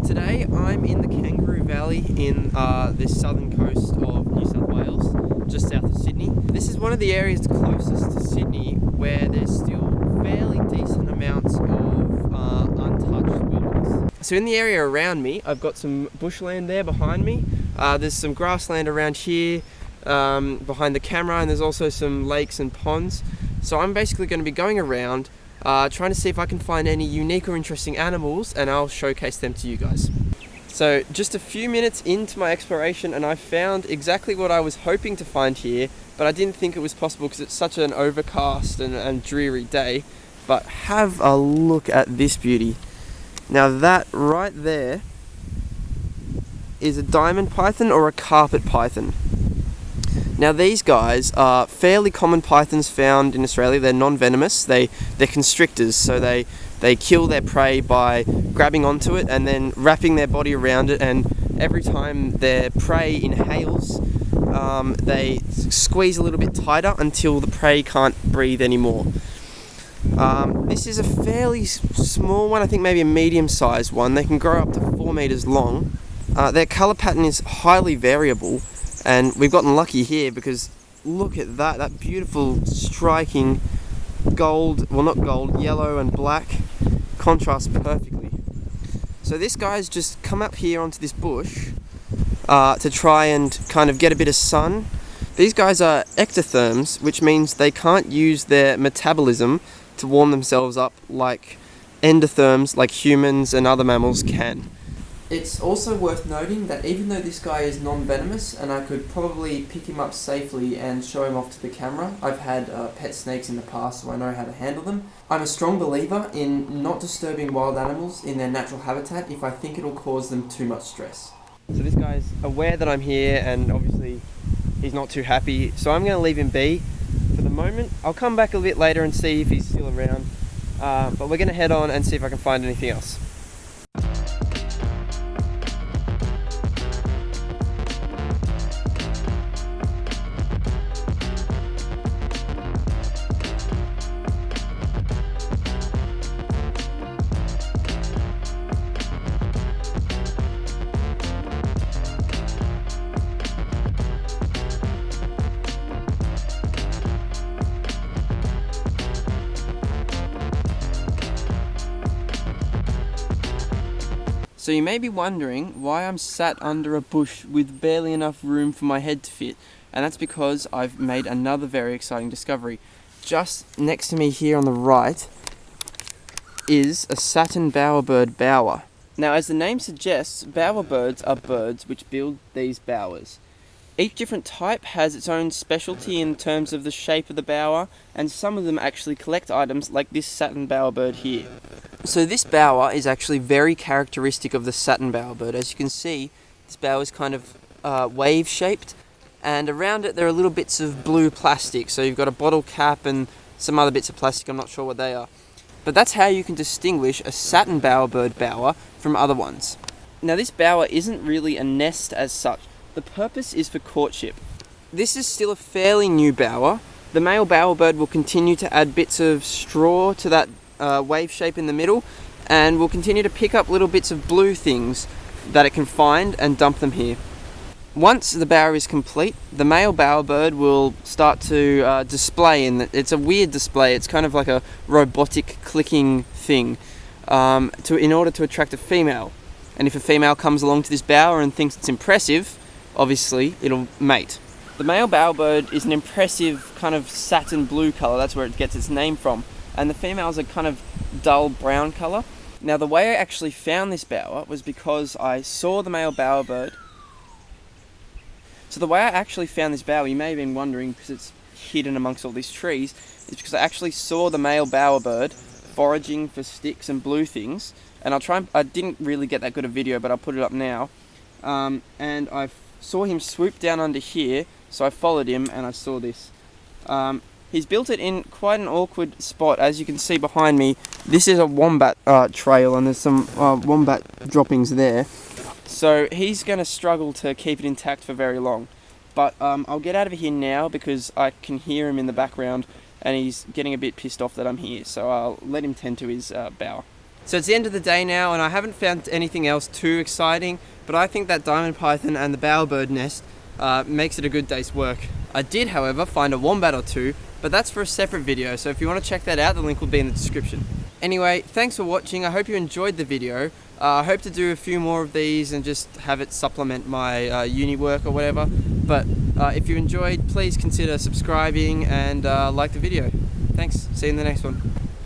Today I'm in the Kangaroo Valley in the southern coast of New South Wales, just south of Sydney. This is one of the areas closest to Sydney where there's still fairly decent amounts of untouched wilderness. So in the area around me, I've got some bushland there behind me. There's some grassland around here behind the camera, and there's also some lakes and ponds. So I'm basically going to be going around trying to see if I can find any unique or interesting animals, and I'll showcase them to you guys. So just a few minutes into my exploration and I found exactly what I was hoping to find here, but I didn't think it was possible because it's such an overcast and dreary day. But have a look at this beauty. Now that right there is a diamond python or a carpet python. Now these guys are fairly common pythons found in Australia. They're non-venomous. They're constrictors, so they kill their prey by grabbing onto it and then wrapping their body around it, and every time their prey inhales, they squeeze a little bit tighter until the prey can't breathe anymore. This is a fairly small one, I think maybe a medium-sized one. They can grow up to 4 meters long. Their colour pattern is highly variable. And we've gotten lucky here because look at that beautiful striking gold, well not gold, yellow and black contrast perfectly. So this guy's just come up here onto this bush to try and kind of get a bit of sun. These guys are ectotherms, which means they can't use their metabolism to warm themselves up like endotherms, like humans and other mammals can. It's also worth noting that even though this guy is non-venomous and I could probably pick him up safely and show him off to the camera, I've had pet snakes in the past, so I know how to handle them. I'm a strong believer in not disturbing wild animals in their natural habitat if I think it'll cause them too much stress. So this guy's aware that I'm here and obviously he's not too happy, so I'm going to leave him be for the moment. I'll come back a bit later and see if he's still around, but we're going to head on and see if I can find anything else. So you may be wondering why I'm sat under a bush with barely enough room for my head to fit, and that's because I've made another very exciting discovery. Just next to me here on the right is a satin bowerbird bower. Now as the name suggests, bowerbirds are birds which build these bowers. Each different type has its own specialty in terms of the shape of the bower, and some of them actually collect items like this satin bowerbird here. So this bower is actually very characteristic of the satin bowerbird. As you can see, this bower is kind of wave shaped, and around it there are little bits of blue plastic. So you've got a bottle cap and some other bits of plastic, I'm not sure what they are. But that's how you can distinguish a satin bowerbird bower from other ones. Now this bower isn't really a nest as such. The purpose is for courtship. This is still a fairly new bower. The male bowerbird will continue to add bits of straw to that wave shape in the middle, and will continue to pick up little bits of blue things that it can find and dump them here. Once the bower is complete, the male bowerbird will start to display, and it's a weird display. It's kind of like a robotic clicking thing in order to attract a female. And if a female comes along to this bower and thinks it's impressive, obviously it'll mate. The male bowerbird is an impressive kind of satin blue colour, that's where it gets its name from, and the females are kind of dull brown colour. Now the way I actually found this bower was because I saw the male bowerbird. So the way I actually found this bower, you may have been wondering because it's hidden amongst all these trees, is because I actually saw the male bowerbird foraging for sticks and blue things, and I didn't really get that good a video, but I'll put it up now. And I saw him swoop down under here, so I followed him and I saw this. He's built it in quite an awkward spot. As you can see behind me, this is a wombat trail, and there's some wombat droppings there. So he's going to struggle to keep it intact for very long. But I'll get out of here now because I can hear him in the background and he's getting a bit pissed off that I'm here. So I'll let him tend to his bower. So it's the end of the day now, and I haven't found anything else too exciting, but I think that diamond python and the bowerbird nest makes it a good day's work. I did, however, find a wombat or two, but that's for a separate video, so if you want to check that out, the link will be in the description. Anyway, thanks for watching. I hope you enjoyed the video. I hope to do a few more of these and just have it supplement my uni work or whatever. But if you enjoyed, please consider subscribing and like the video. Thanks. See you in the next one.